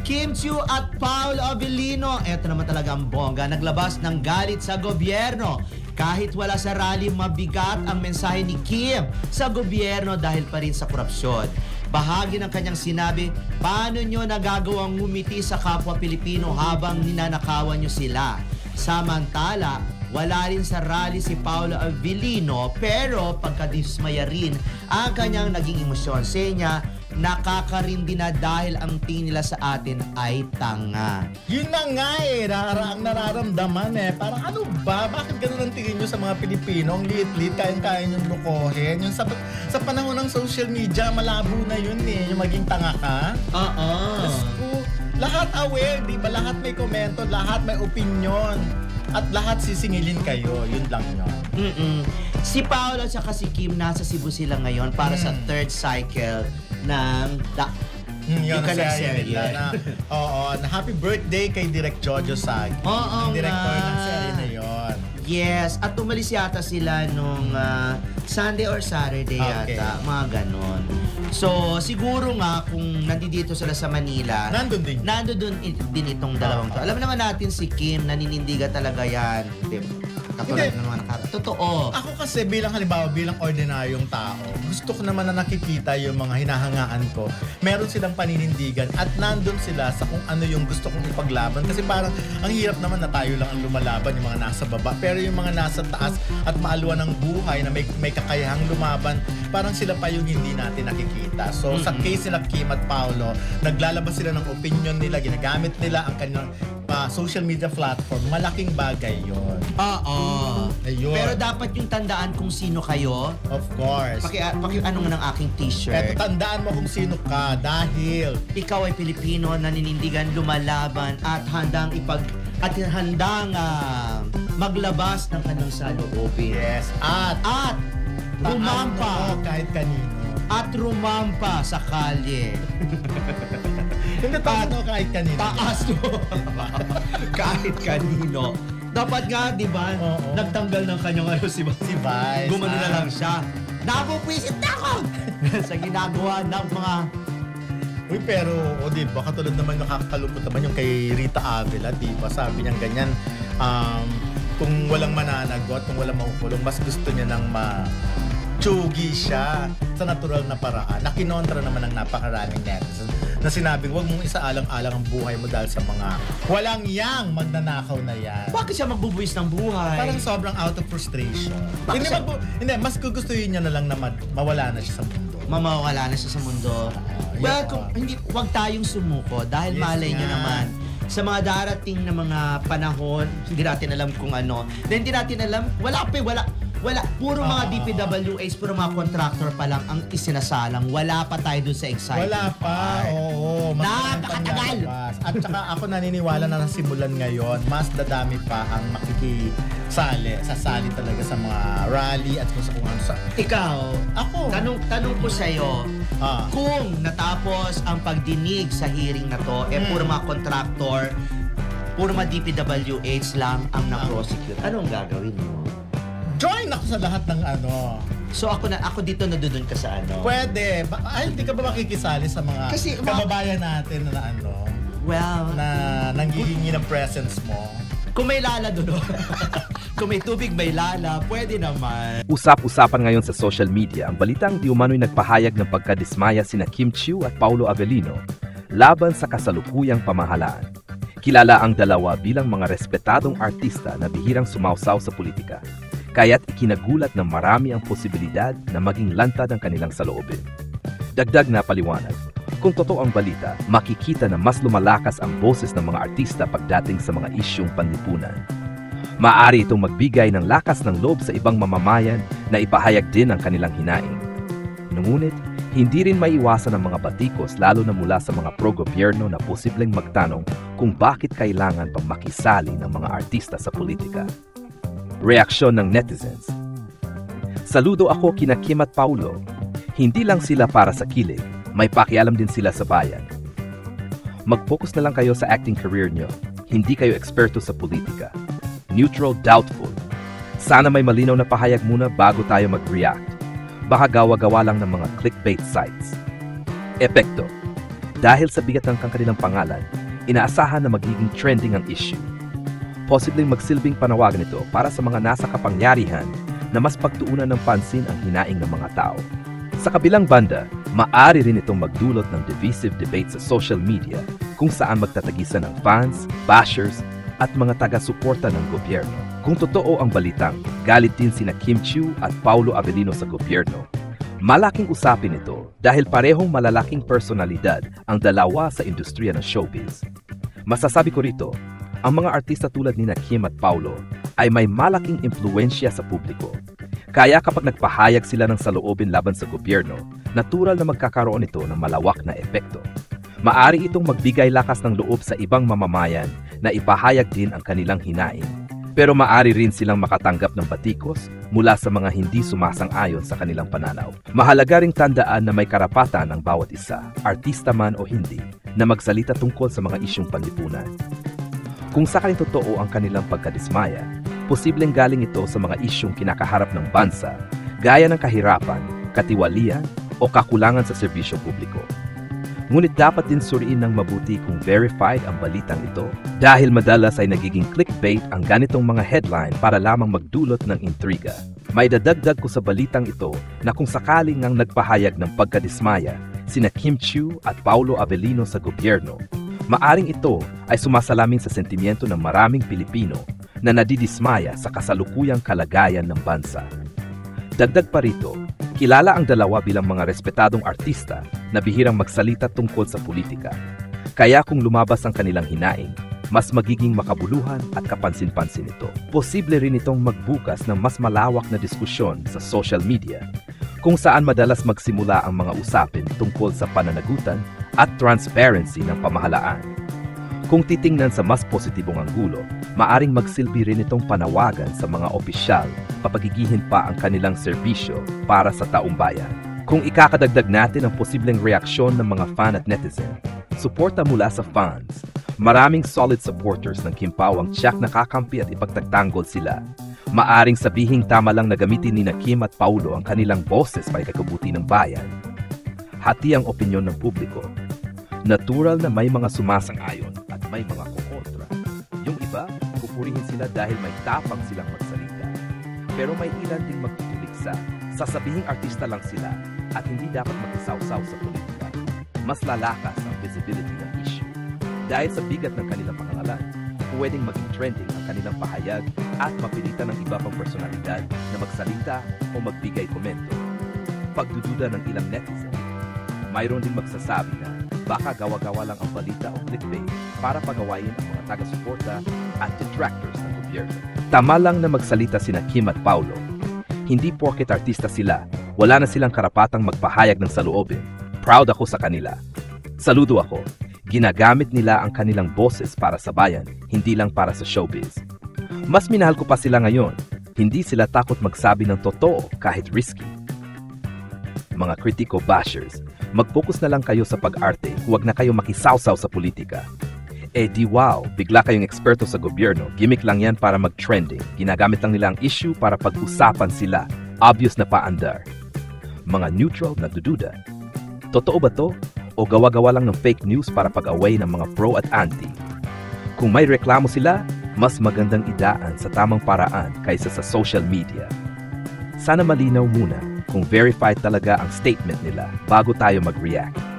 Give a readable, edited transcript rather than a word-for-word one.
Kim Chiu at Paolo Avellino, eto naman talaga ang bongga, naglabas ng galit sa gobyerno. Kahit wala sa rally, mabigat ang mensahe ni Kim sa gobyerno dahil pa rin sa korupsyon. Bahagi ng kanyang sinabi, paano nyo nagagawang ngumiti sa kapwa Pilipino habang ninanakawan nyo sila? Samantala, wala rin sa rally si Paolo Avellino pero pagkadismaya rin ang kanyang naging emosyon. Sa niya, nakakarindi na dahil ang tingin nila sa atin ay tanga. Yun na nga ang nararamdaman Parang ano ba? Bakit ganun ang tingin nyo sa mga Pilipino? Ang liit-liit, kaya nyo lukohin. Yung sa panahon ng social media, malabo na yun Yung maging tanga ka. Lahat aware, di ba? Lahat may komento, lahat may opinion. At lahat sisingilin kayo. Yun lang yun. Si Paolo at si Kim, nasa Cebu sila ngayon para sa third cycle ng yung serye na happy birthday kay Direk Jojo Sagi. Yung director ng serye na yun. Yes, at umalis yata sila nung Sunday or Saturday yata, mga ganon. So, siguro nga kung nandito sila sa Manila, nandun din itong dalawang to. Alam naman natin si Kim, naninindigan talaga yan. Katulad ng mga totoo. Ako kasi bilang ordinaryong tao, gusto ko naman na nakikita yung mga hinahangaan ko. Meron silang paninindigan at nandun sila sa kung ano yung gusto kong ipaglaban. Kasi parang ang hirap naman na tayo lang ang lumalaban, yung mga nasa baba. Pero yung mga nasa taas at maalwan ng buhay na may kakayahang lumaban, parang sila pa yung hindi natin nakikita. So sa case nila Kim at Paolo, naglalabas sila ng opinion nila, ginagamit nila ang kanilang social media platform. Malaking bagay yun. Ayun. Pero dapat yung tandaan kung sino kayo. Of course. Ano nga ng aking t-shirt. Eto, tandaan mo kung sino ka dahil ikaw ay Pilipino, naninindigan, lumalaban at handang maglabas ng kanyang saloobin. Yes. At rumampa kahit kanino. At rumampa sa kalye. Hindi kahit kanino. Taas mo. Kahit kanino. Dapat nga, di ba? Nagtanggal ng kanyang si Vice. Gumano na lang siya. Napupwisit na ako! sa ginagawa ng mga... Uy, pero, di ba? Katulad naman nakakalungkot naman yung kay Rita Avila, di ba? Sabi niya ganyan, kung walang mananagot, kung walang makukulong, mas gusto niya nang tsugi siya sa natural na paraan. Nakinontra naman ng napakaraming netizens na sinabing, huwag mong isaalang-alang ang buhay mo dahil sa mga walang yang magnanakaw na yan. Bakit siya magbubuwis ng buhay? Parang sobrang out of frustration. Hindi, mas gugustuhin niya na lang na mawala na siya sa mundo. Mawala na siya sa mundo. Well, huwag tayong sumuko dahil malay nyo naman sa mga darating na mga panahon, hindi natin alam kung ano. Then hindi natin alam, wala. Puro mga DPWH, puro mga contractor pa lang ang isinasalang. Wala pa tayo dun sa exciting. Wala pa, Napakatagal! At saka ako naniniwala na nasimulan ngayon, mas dadami pa ang sasali talaga sa mga rally at kung ano sa... Ikaw, ako. Tanong ko sa'yo, kung natapos ang pagdinig sa hearing na to, puro mga contractor, puro mga DPWH lang ang na-prosecute, anong gagawin mo? Join ako sa lahat ng So ako dito nadudun ka sa ano? Pwede. Hindi ka ba makikisali sa mga kababayan natin na Well, na nanghihingi ng presence mo? Kung may lala doon, kung may tubig may lala, pwede naman. Usap-usapan ngayon sa social media ang balitang di umano'y nagpahayag ng pagkadismaya sina Kim Chiu at Paolo Avellino laban sa kasalukuyang pamahalaan. Kilala ang dalawa bilang mga respetadong artista na bihirang sumausaw sa politika. Kaya't ikinagulat ng marami ang posibilidad na maging lantad ang kanilang saloobin. Dagdag na paliwanag, kung totoo ang balita, makikita na mas lumalakas ang boses ng mga artista pagdating sa mga isyong panlipunan. Maaari itong magbigay ng lakas ng loob sa ibang mamamayan na ipahayag din ang kanilang hinaing. Ngunit, hindi rin maiwasan ang mga batikos lalo na mula sa mga pro-gobyerno na posibleng magtanong kung bakit kailangan pang makisali ng mga artista sa politika. Reaksyon ng netizens. Saludo ako kina Kim at Paolo. Hindi lang sila para sa kilig, may pakialam din sila sa bayan. Mag-focus na lang kayo sa acting career nyo. Hindi kayo eksperto sa politika. Neutral, doubtful. Sana may malinaw na pahayag muna bago tayo mag-react. baka gawa-gawa lang ng mga clickbait sites. Epekto. Dahil sa bigat ng kanilang pangalan, inaasahan na magiging trending ang issue. Posibleng magsilbing panawagan ito para sa mga nasa kapangyarihan na mas pagtuunan ng pansin ang hinaing ng mga tao. Sa kabilang banda, maaari rin itong magdulot ng divisive debate sa social media kung saan magtatagisan ng fans, bashers, at mga taga-suporta ng gobyerno. Kung totoo ang balitang, galit din sina Kim Chiu at Paulo Avellino sa gobyerno. Malaking usapin ito dahil parehong malalaking personalidad ang dalawa sa industriya ng showbiz. Masasabi ko rito, ang mga artista tulad ni Kim at Paulo ay may malaking impluensya sa publiko. Kaya kapag nagpahayag sila ng saloobin laban sa gobyerno, natural na magkakaroon ito ng malawak na epekto. Maari itong magbigay lakas ng loob sa ibang mamamayan na ipahayag din ang kanilang hinaing. Pero maari rin silang makatanggap ng batikos mula sa mga hindi sumasang-ayon sa kanilang pananaw. Mahalaga ring tandaan na may karapatan ng bawat isa, artista man o hindi, na magsalita tungkol sa mga isyong panlipunan. Kung sakaling totoo ang kanilang pagkadismaya, posibleng galing ito sa mga isyong kinakaharap ng bansa, gaya ng kahirapan, katiwalian o kakulangan sa serbisyo publiko. Ngunit dapat din suriin ng mabuti kung verified ang balitang ito dahil madalas ay nagiging clickbait ang ganitong mga headline para lamang magdulot ng intriga. May dadagdag ko sa balitang ito na kung sakaling ngang nagpahayag ng pagkadismaya sina Kim Chiu at Paulo Avellino sa gobyerno, maaring ito ay sumasalamin sa sentimiento ng maraming Pilipino na nadidismaya sa kasalukuyang kalagayan ng bansa. Dagdag pa rito, kilala ang dalawa bilang mga respetadong artista na bihirang magsalita tungkol sa politika. Kaya kung lumabas ang kanilang hinaing, mas magiging makabuluhan at kapansin-pansin ito. Posible rin itong magbukas ng mas malawak na diskusyon sa social media, kung saan madalas magsimula ang mga usapin tungkol sa pananagutan at transparency ng pamahalaan. Kung titingnan sa mas positibong anggulo, maaring magsilbi rin itong panawagan sa mga opisyal papagigihin pa ang kanilang serbisyo para sa taong bayan. Kung ikakadagdag natin ang posibleng reaksyon ng mga fan at netizen, suporta mula sa fans. Maraming solid supporters ng Kim Pao ang tiyak na kakampi at ipagtatanggol sila. Maaring sabihing tama lang na gamitin ni Kim at Paulo ang kanilang boses para ikabubuti ng bayan. Hati ang opinyon ng publiko. Natural na may mga sumasang-ayon at may mga kukontra. Yung iba, pupurihin sila dahil may tapang silang magsalita. Pero may ilan ding magtutuligsa. Sasabihing artista lang sila at hindi dapat makisaw-saw sa politika. Mas lalakas ang visibility ng issue. Dahil sa bigat ng kanilang pangalan, pwedeng maging trending ang kanilang pahayag at mapilitan ng iba pang personalidad na magsalita o magbigay komento. Pagdududa ng ilang netizen, mayroon ding magsasabi na baka gawa-gawa lang ang balita o clickbait para pagawain ang mga taga-suporta at detractors ng gobyerno. Tama lang na magsalita sina Kim at Paulo. Hindi porket artista sila, wala na silang karapatang magpahayag ng saloobin. Proud ako sa kanila. Saludo ako. Ginagamit nila ang kanilang boses para sa bayan, hindi lang para sa showbiz. Mas minahal ko pa sila ngayon. Hindi sila takot magsabi ng totoo kahit risky. Mga kritiko bashers, mag-focus na lang kayo sa pag-arte, huwag na kayo makisawsaw sa politika. Eh di wow, bigla kayong eksperto sa gobyerno, gimmick lang yan para mag-trending. Ginagamit lang nila ang issue para pag-usapan sila. Obvious na paandar. Mga neutral na dududa. Totoo ba to? O gawa-gawa lang ng fake news para pag-away ng mga pro at anti? Kung may reklamo sila, mas magandang idaan sa tamang paraan kaysa sa social media. Sana malinaw muna kung verified talaga ang statement nila bago tayo mag-react.